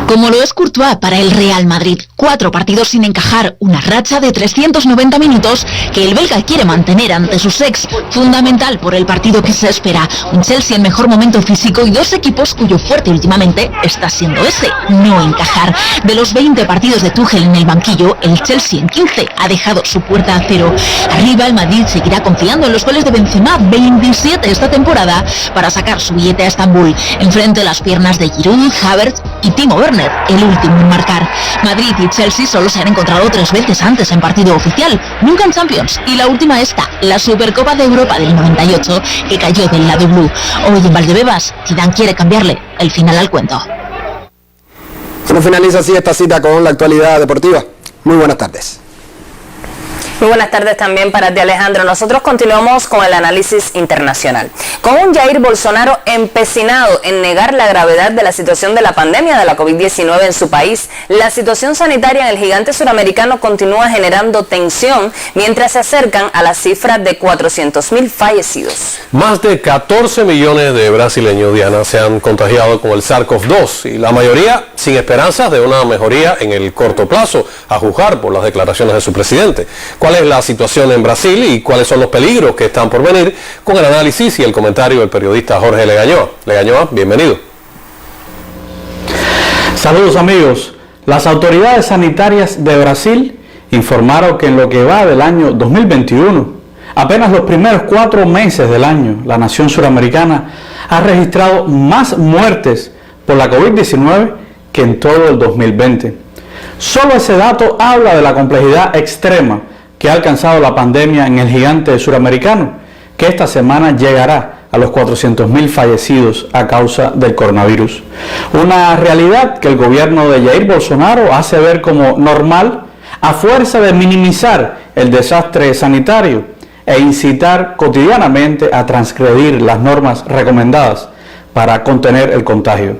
Como lo es Courtois para el Real Madrid, 4 partidos sin encajar, una racha de 390 minutos que el belga quiere mantener ante sus ex, fundamental por el partido que se espera. Un Chelsea en mejor momento físico y dos equipos cuyo fuerte últimamente está siendo ese, no encajar. De los 20 partidos de Tuchel en el banquillo, el Chelsea en 15 ha dejado su puerta a cero. Arriba el Madrid seguirá confiando en los goles de Benzema, 27 esta temporada, para sacar su billete a Estambul. Enfrente las piernas de Giroud, Havertz y Timo Werner, el último en marcar. Madrid y Chelsea solo se han encontrado 3 veces antes en partido oficial, nunca en Champions, y la última esta, la Supercopa de Europa del 98, que cayó del lado blue. Hoy en Valdebebas, Zidane quiere cambiarle el final al cuento. Bueno, finaliza así esta cita con la actualidad deportiva. Muy buenas tardes. Muy buenas tardes también para ti, Alejandro. Nosotros continuamos con el análisis internacional. Con un Jair Bolsonaro empecinado en negar la gravedad de la situación de la pandemia de la COVID-19 en su país, la situación sanitaria en el gigante suramericano continúa generando tensión mientras se acercan a la cifra de 400.000 fallecidos. Más de 14 millones de brasileños, Diana, se han contagiado con el SARS-CoV-2 y la mayoría sin esperanzas de una mejoría en el corto plazo, a juzgar por las declaraciones de su presidente. ¿Cuál es la situación en Brasil y cuáles son los peligros que están por venir? Con el análisis y el comentario del periodista Jorge Legañoa. Legañoa, bienvenido. Saludos amigos. Las autoridades sanitarias de Brasil informaron que en lo que va del año 2021, apenas los primeros 4 meses del año, la nación suramericana ha registrado más muertes por la COVID-19 que en todo el 2020. Solo ese dato habla de la complejidad extrema que ha alcanzado la pandemia en el gigante suramericano, que esta semana llegará a los 400.000 fallecidos a causa del coronavirus. Una realidad que el gobierno de Jair Bolsonaro hace ver como normal a fuerza de minimizar el desastre sanitario e incitar cotidianamente a transgredir las normas recomendadas para contener el contagio.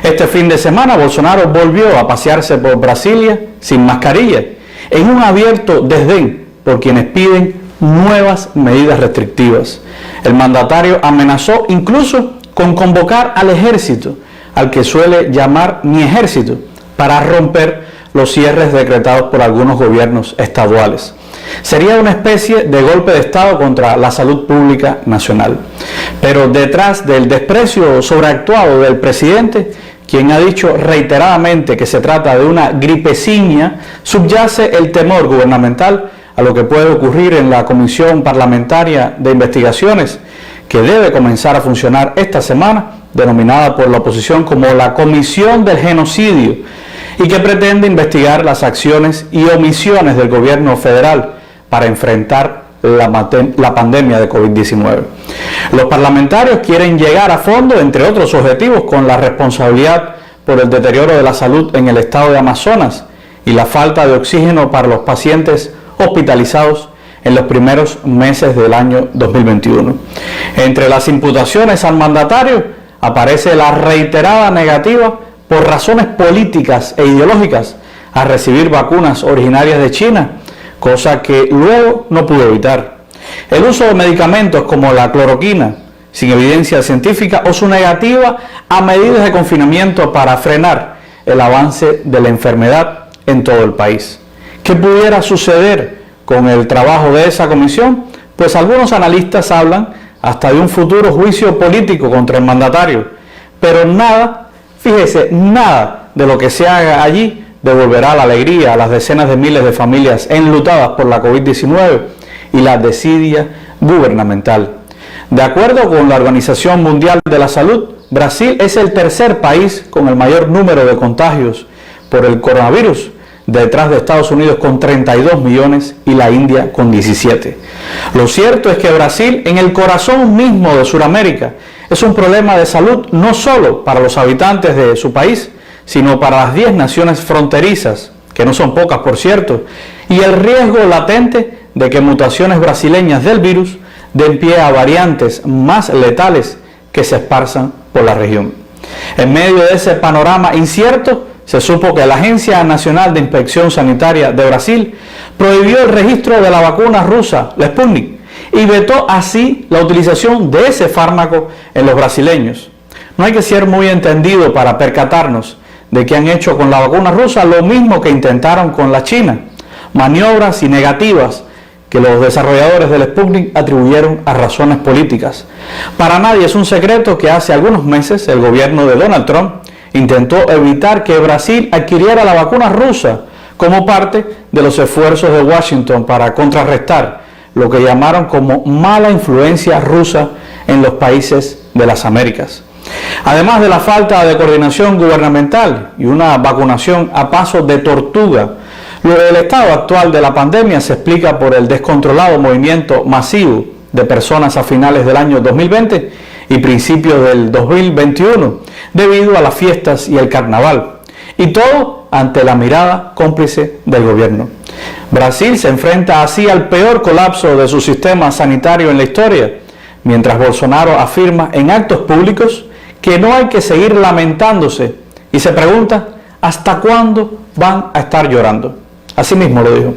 Este fin de semana Bolsonaro volvió a pasearse por Brasilia sin mascarilla, en un abierto desdén por quienes piden nuevas medidas restrictivas. El mandatario amenazó incluso con convocar al ejército, al que suele llamar mi ejército, para romper los cierres decretados por algunos gobiernos estaduales. Sería una especie de golpe de Estado contra la salud pública nacional. Pero detrás del desprecio sobreactuado del presidente, quien ha dicho reiteradamente que se trata de una gripeciña, subyace el temor gubernamental a lo que puede ocurrir en la Comisión Parlamentaria de Investigaciones, que debe comenzar a funcionar esta semana, denominada por la oposición como la Comisión del Genocidio, y que pretende investigar las acciones y omisiones del gobierno federal para enfrentar la pandemia de COVID-19. Los parlamentarios quieren llegar a fondo, entre otros objetivos, con la responsabilidad por el deterioro de la salud en el estado de Amazonas y la falta de oxígeno para los pacientes hospitalizados en los primeros meses del año 2021. Entre las imputaciones al mandatario aparece la reiterada negativa por razones políticas e ideológicas a recibir vacunas originarias de China, cosa que luego no pudo evitar. El uso de medicamentos como la cloroquina, sin evidencia científica, o su negativa a medidas de confinamiento para frenar el avance de la enfermedad en todo el país. ¿Qué pudiera suceder con el trabajo de esa comisión? Pues algunos analistas hablan hasta de un futuro juicio político contra el mandatario, pero nada, fíjese, nada de lo que se haga allí devolverá la alegría a las decenas de miles de familias enlutadas por la COVID-19 y la desidia gubernamental. De acuerdo con la Organización Mundial de la Salud, Brasil es el tercer país con el mayor número de contagios por el coronavirus, detrás de Estados Unidos con 32 millones y la India con 17. Lo cierto es que Brasil, en el corazón mismo de Sudamérica, es un problema de salud no solo para los habitantes de su país, sino para las 10 naciones fronterizas, que no son pocas por cierto, y el riesgo latente de que mutaciones brasileñas del virus den pie a variantes más letales que se esparzan por la región. En medio de ese panorama incierto, se supo que la Agencia Nacional de Inspección Sanitaria de Brasil prohibió el registro de la vacuna rusa, la Sputnik, y vetó así la utilización de ese fármaco en los brasileños. No hay que ser muy entendido para percatarnos de que han hecho con la vacuna rusa lo mismo que intentaron con la china, maniobras y negativas que los desarrolladores del Sputnik atribuyeron a razones políticas. Para nadie es un secreto que hace algunos meses el gobierno de Donald Trump intentó evitar que Brasil adquiriera la vacuna rusa como parte de los esfuerzos de Washington para contrarrestar lo que llamaron como mala influencia rusa en los países de las Américas. Además de la falta de coordinación gubernamental y una vacunación a paso de tortuga, el estado actual de la pandemia se explica por el descontrolado movimiento masivo de personas a finales del año 2020 y principios del 2021, debido a las fiestas y el carnaval, y todo ante la mirada cómplice del gobierno. Brasil se enfrenta así al peor colapso de su sistema sanitario en la historia, mientras Bolsonaro afirma en actos públicos que no hay que seguir lamentándose y se pregunta ¿hasta cuándo van a estar llorando? Así mismo lo dijo.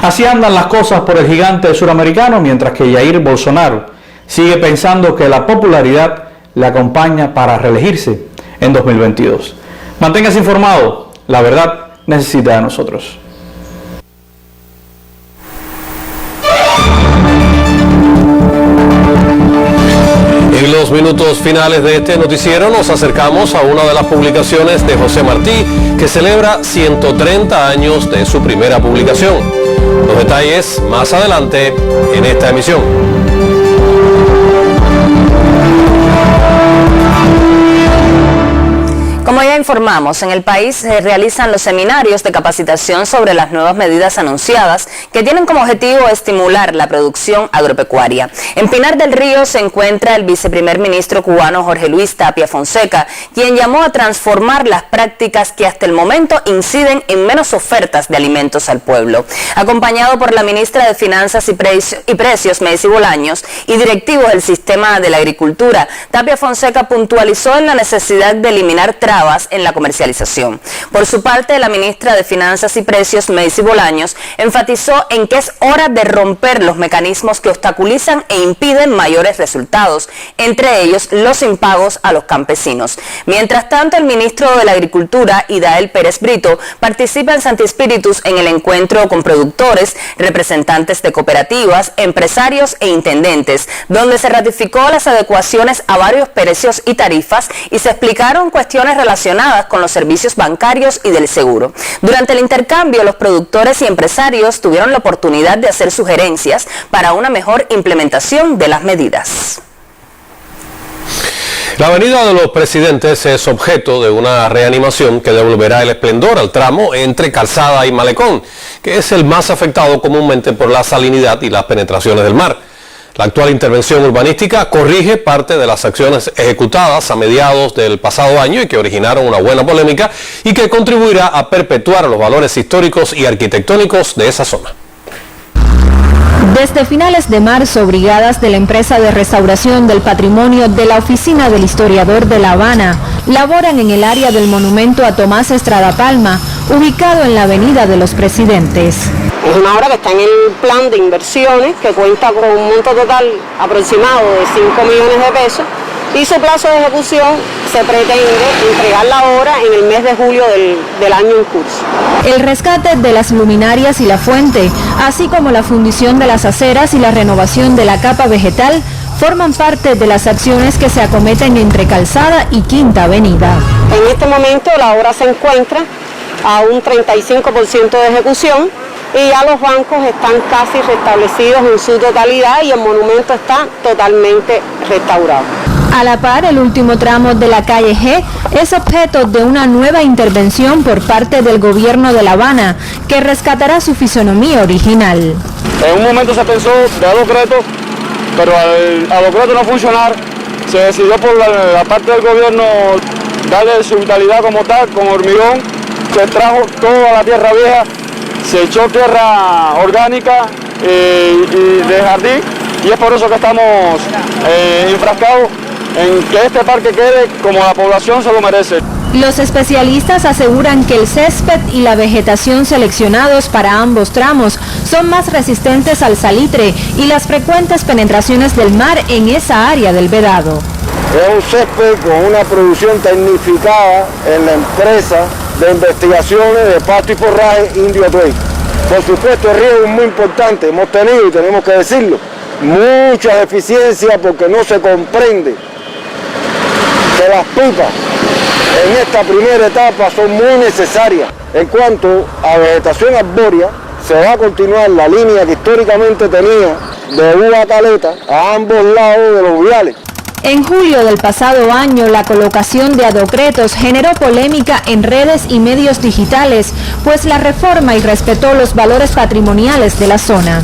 Así andan las cosas por el gigante suramericano, mientras que Jair Bolsonaro sigue pensando que la popularidad le acompaña para reelegirse en 2022. Manténgase informado, la verdad necesita de nosotros. En los minutos finales de este noticiero nos acercamos a una de las publicaciones de José Martí, que celebra 130 años de su primera publicación. Los detalles más adelante en esta emisión. Como ya informamos, en el país se realizan los seminarios de capacitación sobre las nuevas medidas anunciadas que tienen como objetivo estimular la producción agropecuaria. En Pinar del Río se encuentra el viceprimer ministro cubano Jorge Luis Tapia Fonseca, quien llamó a transformar las prácticas que hasta el momento inciden en menos ofertas de alimentos al pueblo. Acompañado por la ministra de Finanzas y Precios, Macy Bolaños, y directivos del sistema de la agricultura, Tapia Fonseca puntualizó en la necesidad de eliminar trabas en la comercialización. Por su parte, la ministra de Finanzas y Precios, Macy Bolaños, enfatizó en que es hora de romper los mecanismos que obstaculizan e impiden mayores resultados, entre ellos los impagos a los campesinos. Mientras tanto, el ministro de la Agricultura, Idael Pérez Brito, participa en Santi Espíritus en el encuentro con productores, representantes de cooperativas, empresarios e intendentes, donde se ratificó las adecuaciones a varios precios y tarifas y se explicaron cuestiones relacionadas con los servicios bancarios y del seguro. Durante el intercambio, los productores y empresarios tuvieron la oportunidad de hacer sugerencias para una mejor implementación de las medidas. La Avenida de los Presidentes es objeto de una reanimación que devolverá el esplendor al tramo entre Calzada y Malecón, que es el más afectado comúnmente por la salinidad y las penetraciones del mar. La actual intervención urbanística corrige parte de las acciones ejecutadas a mediados del pasado año y que originaron una buena polémica y que contribuirá a perpetuar los valores históricos y arquitectónicos de esa zona. Desde finales de marzo, brigadas de la empresa de restauración del patrimonio de la Oficina del Historiador de La Habana laboran en el área del monumento a Tomás Estrada Palma, ubicado en la Avenida de los Presidentes. Es una obra que está en el plan de inversiones, que cuenta con un monto total aproximado de 5 millones de pesos, y su plazo de ejecución se pretende entregar la obra en el mes de julio del año en curso. El rescate de las luminarias y la fuente, así como la fundición de las aceras y la renovación de la capa vegetal, forman parte de las acciones que se acometen entre Calzada y Quinta Avenida. En este momento la obra se encuentra a un 35% de ejecución y ya los bancos están casi restablecidos en su totalidad y el monumento está totalmente restaurado. A la par, el último tramo de la calle G es objeto de una nueva intervención por parte del gobierno de La Habana, que rescatará su fisonomía original. En un momento se pensó de decreto, pero al decreto no funcionar, se decidió por la parte del gobierno darle su vitalidad como tal, con hormigón, se extrajo toda la tierra vieja, se echó tierra orgánica y de jardín, y es por eso que estamos enfrascados en que este parque quede como la población se lo merece. Los especialistas aseguran que el césped y la vegetación seleccionados para ambos tramos son más resistentes al salitre y las frecuentes penetraciones del mar en esa área del Vedado. Es un césped con una producción tecnificada en la empresa de investigaciones de pasto y forraje Indio Atuey. Por supuesto, el riesgo es muy importante, hemos tenido, y tenemos que decirlo, muchas deficiencias porque no se comprende que las pipas en esta primera etapa son muy necesarias. En cuanto a vegetación arbórea, se va a continuar la línea que históricamente tenía de uva caleta a ambos lados de los viales. En julio del pasado año, la colocación de adocretos generó polémica en redes y medios digitales, pues la reforma irrespetó los valores patrimoniales de la zona.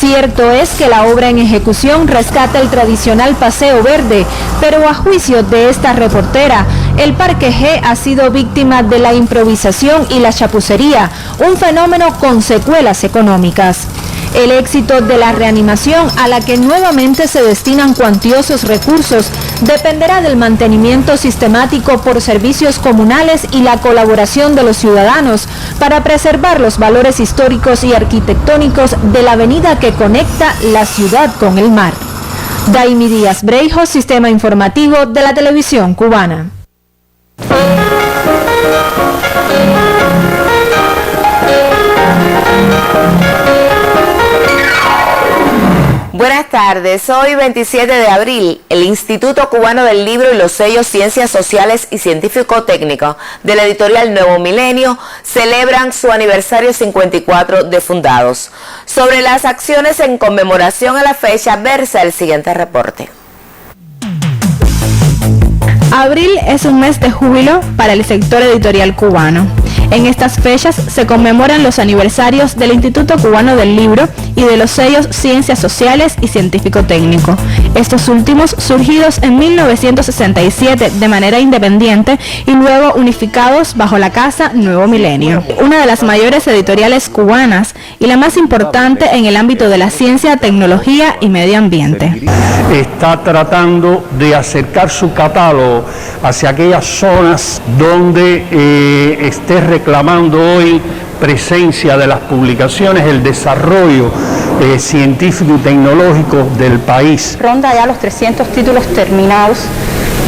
Cierto es que la obra en ejecución rescata el tradicional paseo verde, pero a juicio de esta reportera, el Parque G ha sido víctima de la improvisación y la chapucería, un fenómeno con secuelas económicas. El éxito de la reanimación, a la que nuevamente se destinan cuantiosos recursos, dependerá del mantenimiento sistemático por servicios comunales y la colaboración de los ciudadanos para preservar los valores históricos y arquitectónicos de la avenida que conecta la ciudad con el mar. Daimi Díaz Breijo, Sistema Informativo de la Televisión Cubana. Buenas tardes, hoy 27 de abril, el Instituto Cubano del Libro y los sellos Ciencias Sociales y Científico-Técnico de la editorial Nuevo Milenio celebran su aniversario 54 de fundados. Sobre las acciones en conmemoración a la fecha, versa el siguiente reporte. Abril es un mes de júbilo para el sector editorial cubano. En estas fechas se conmemoran los aniversarios del Instituto Cubano del Libro y de los sellos Ciencias Sociales y Científico-Técnico, estos últimos surgidos en 1967 de manera independiente y luego unificados bajo la casa Nuevo Milenio, una de las mayores editoriales cubanas y la más importante en el ámbito de la ciencia, tecnología y medio ambiente. Está tratando de acercar su catálogo hacia aquellas zonas donde esté reclamando hoy presencia de las publicaciones, el desarrollo científico y tecnológico del país. Ronda ya los 300 títulos terminados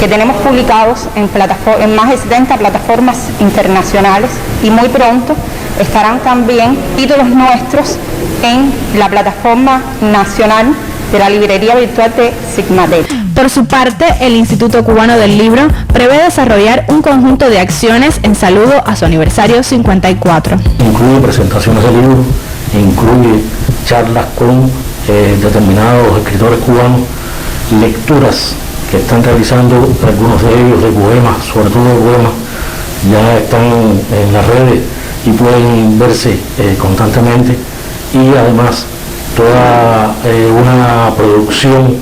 que tenemos publicados en más de 70 plataformas internacionales y muy pronto estarán también títulos nuestros en la plataforma nacional de la librería virtual de Sigmatel. Por su parte, el Instituto Cubano del Libro prevé desarrollar un conjunto de acciones en saludo a su aniversario 54. Incluye presentaciones de libros, incluye charlas con determinados escritores cubanos, lecturas que están realizando algunos de ellos de poemas, sobre todo de poemas, ya están en las redes y pueden verse constantemente, y además toda una producción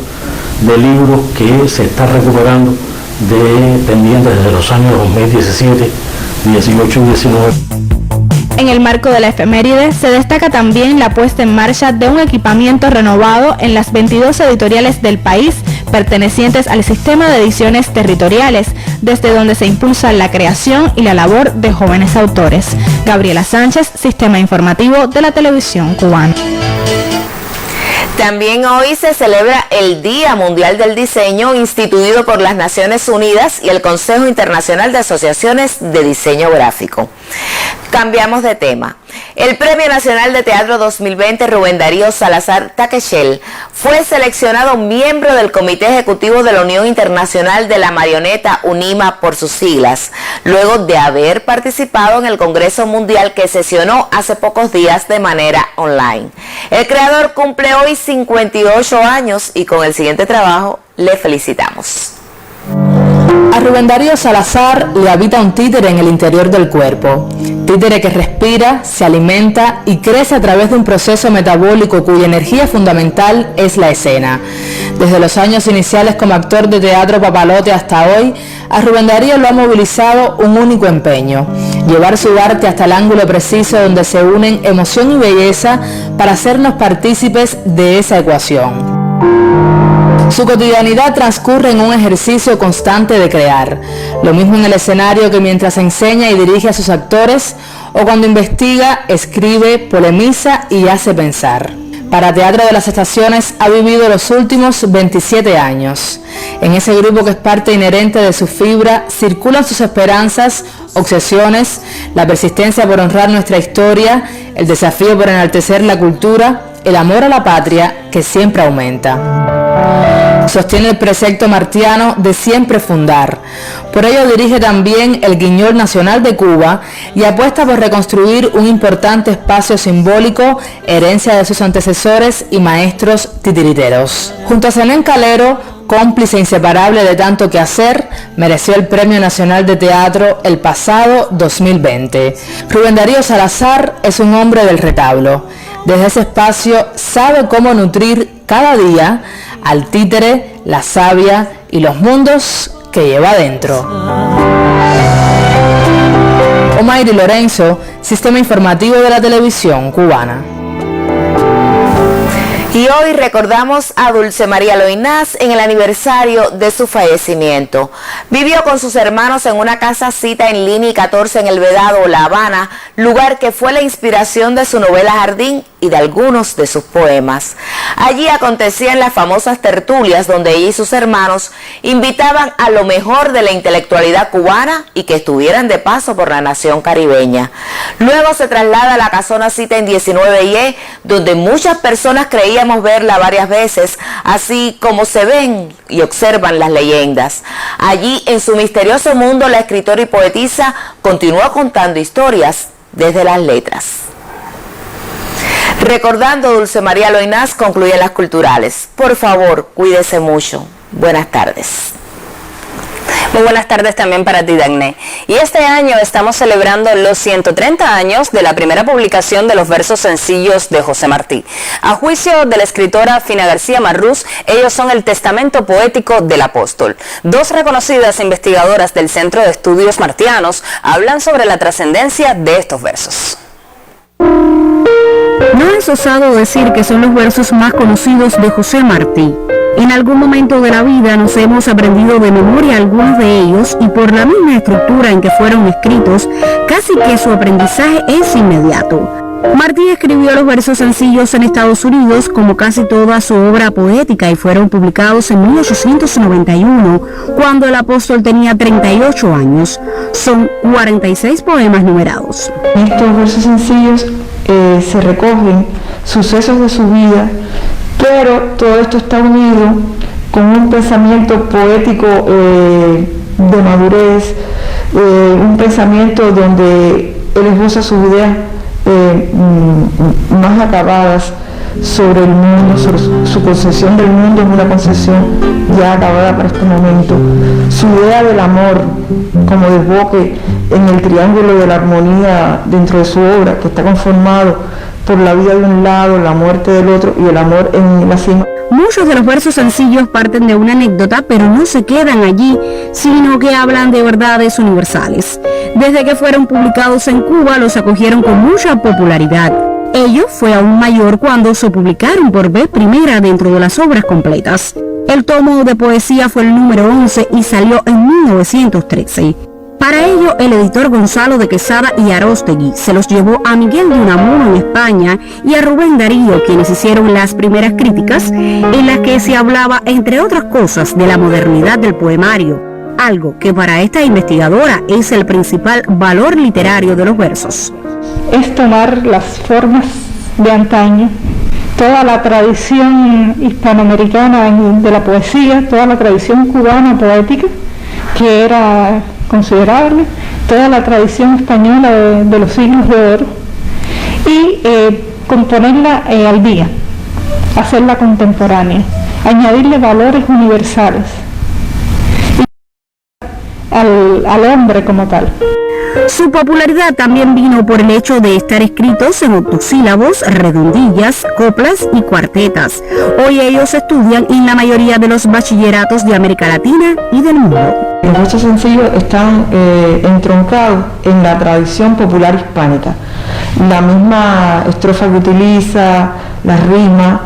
de libros que se está recuperando de pendientes desde los años 2017, 18 y 19. En el marco de la efeméride se destaca también la puesta en marcha de un equipamiento renovado en las 22 editoriales del país pertenecientes al sistema de ediciones territoriales, desde donde se impulsa la creación y la labor de jóvenes autores. Gabriela Sánchez, Sistema Informativo de la Televisión Cubana. También hoy se celebra el Día Mundial del Diseño, instituido por las Naciones Unidas y el Consejo Internacional de Asociaciones de Diseño Gráfico. Cambiamos de tema. El Premio Nacional de Teatro 2020 Rubén Darío Salazar Taquechel fue seleccionado miembro del Comité Ejecutivo de la Unión Internacional de la Marioneta, UNIMA por sus siglas, luego de haber participado en el Congreso Mundial que sesionó hace pocos días de manera online. El creador cumple hoy 58 años y con el siguiente trabajo le felicitamos. A Rubén Darío Salazar le habita un títere en el interior del cuerpo. Títere que respira, se alimenta y crece a través de un proceso metabólico cuya energía fundamental es la escena. Desde los años iniciales como actor de teatro papalote hasta hoy, a Rubén Darío lo ha movilizado un único empeño: llevar su arte hasta el ángulo preciso donde se unen emoción y belleza para hacernos partícipes de esa ecuación. Su cotidianidad transcurre en un ejercicio constante de crear, lo mismo en el escenario que mientras enseña y dirige a sus actores, o cuando investiga, escribe, polemiza y hace pensar. Para Teatro de las Estaciones ha vivido los últimos 27 años. En ese grupo que es parte inherente de su fibra, circulan sus esperanzas, obsesiones, la persistencia por honrar nuestra historia, el desafío por enaltecer la cultura, el amor a la patria que siempre aumenta. Sostiene el precepto martiano de siempre fundar. Por ello dirige también el Guiñol Nacional de Cuba y apuesta por reconstruir un importante espacio simbólico, herencia de sus antecesores y maestros titiriteros. Junto a Zenén Calero, cómplice inseparable de tanto que hacer, mereció el Premio Nacional de Teatro el pasado 2020. Rubén Darío Salazar es un hombre del retablo. Desde ese espacio sabe cómo nutrir cada día al títere, la savia y los mundos que lleva adentro. Omairi Lorenzo, Sistema Informativo de la Televisión Cubana. Y hoy recordamos a Dulce María Loynaz en el aniversario de su fallecimiento. Vivió con sus hermanos en una casa cita en Lini 14 en El Vedado, La Habana, lugar que fue la inspiración de su novela Jardín y de algunos de sus poemas. Allí acontecían las famosas tertulias donde ella y sus hermanos invitaban a lo mejor de la intelectualidad cubana y que estuvieran de paso por la nación caribeña. Luego se traslada a la casona cita en 19Y, donde muchas personas creíamos verla varias veces, así como se ven y observan las leyendas. Allí, en su misterioso mundo, la escritora y poetisa continuó contando historias desde las letras. Recordando Dulce María Loynaz, concluyen las culturales. Por favor, cuídese mucho. Buenas tardes. Muy buenas tardes también para ti, Dagné. Y este año estamos celebrando los 130 años de la primera publicación de los versos sencillos de José Martí. A juicio de la escritora Fina García Marrús, ellos son el testamento poético del apóstol. Dos reconocidas investigadoras del Centro de Estudios Martianos hablan sobre la trascendencia de estos versos. No es osado decir que son los versos más conocidos de José Martí. En algún momento de la vida nos hemos aprendido de memoria algunos de ellos y por la misma estructura en que fueron escritos, casi que su aprendizaje es inmediato. Martí escribió los versos sencillos en Estados Unidos como casi toda su obra poética y fueron publicados en 1891, cuando el apóstol tenía 38 años. Son 46 poemas numerados. En estos versos sencillos se recogen sucesos de su vida, pero todo esto está unido con un pensamiento poético de madurez, un pensamiento donde él esboza sus ideas más acabadas sobre el mundo, sobre su concepción del mundo es una concepción ya acabada para este momento. Su idea del amor como desboque en el triángulo de la armonía dentro de su obra, que está conformado por la vida de un lado, la muerte del otro y el amor en la cima. Muchos de los versos sencillos parten de una anécdota, pero no se quedan allí, sino que hablan de verdades universales. Desde que fueron publicados en Cuba, los acogieron con mucha popularidad. Ello fue aún mayor cuando se publicaron por vez primera dentro de las obras completas. El tomo de poesía fue el número 11 y salió en 1913. Para ello, el editor Gonzalo de Quesada y Aróstegui se los llevó a Miguel de Unamuno en España y a Rubén Darío, quienes hicieron las primeras críticas en las que se hablaba, entre otras cosas, de la modernidad del poemario, algo que para esta investigadora es el principal valor literario de los versos. Es tomar las formas de antaño, toda la tradición hispanoamericana de la poesía, toda la tradición cubana poética, que era considerable, toda la tradición española de los siglos de oro, y componerla al día, hacerla contemporánea, añadirle valores universales al hombre como tal. Su popularidad también vino por el hecho de estar escritos en octosílabos, redondillas, coplas y cuartetas. Hoy ellos estudian en la mayoría de los bachilleratos de América Latina y del mundo. Los versos sencillos están entroncados en la tradición popular hispánica. La misma estrofa que utiliza, la rima,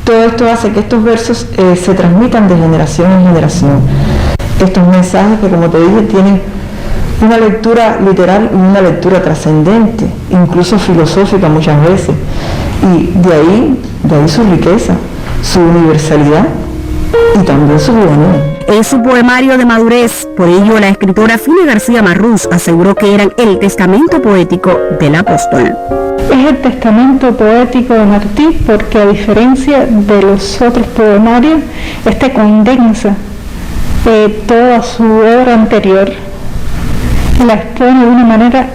Todo esto hace que estos versos se transmitan de generación en generación. Estos mensajes que, como te dije, tienen una lectura literal y una lectura trascendente, incluso filosófica muchas veces. Y de ahí su riqueza, su universalidad y también su juventud. Es su poemario de madurez, por ello la escritora Fine García Marrús aseguró que eran el testamento poético del apóstol. Es el testamento poético de Martí porque, a diferencia de los otros poemarios, este condensa toda su obra anterior, la expone de una manera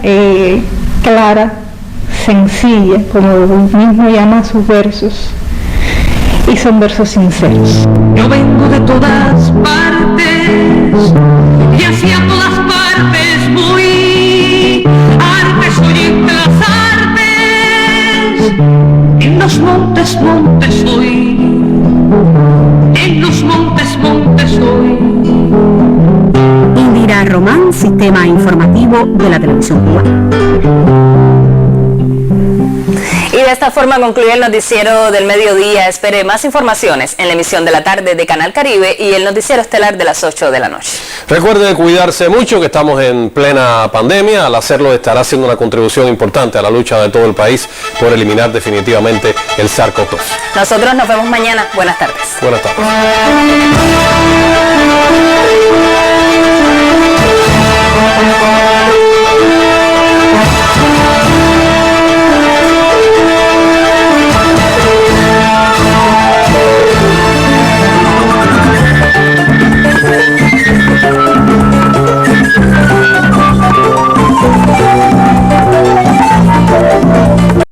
clara, sencilla, como él mismo llama sus versos, y son versos sinceros. Yo vengo de todas partes y hacia todas partes voy. Arte soy entre las artes, en los montes, montes soy. En los montes, montes soy. Indira Román, Sistema Informativo de la Televisión Cubana. Y de esta forma concluye el noticiero del mediodía. Espere más informaciones en la emisión de la tarde de Canal Caribe y el noticiero estelar de las 8 de la noche. Recuerde cuidarse mucho, que estamos en plena pandemia. Al hacerlo estará haciendo una contribución importante a la lucha de todo el país por eliminar definitivamente el SARS-CoV-2. Nosotros nos vemos mañana. Buenas tardes. Buenas tardes.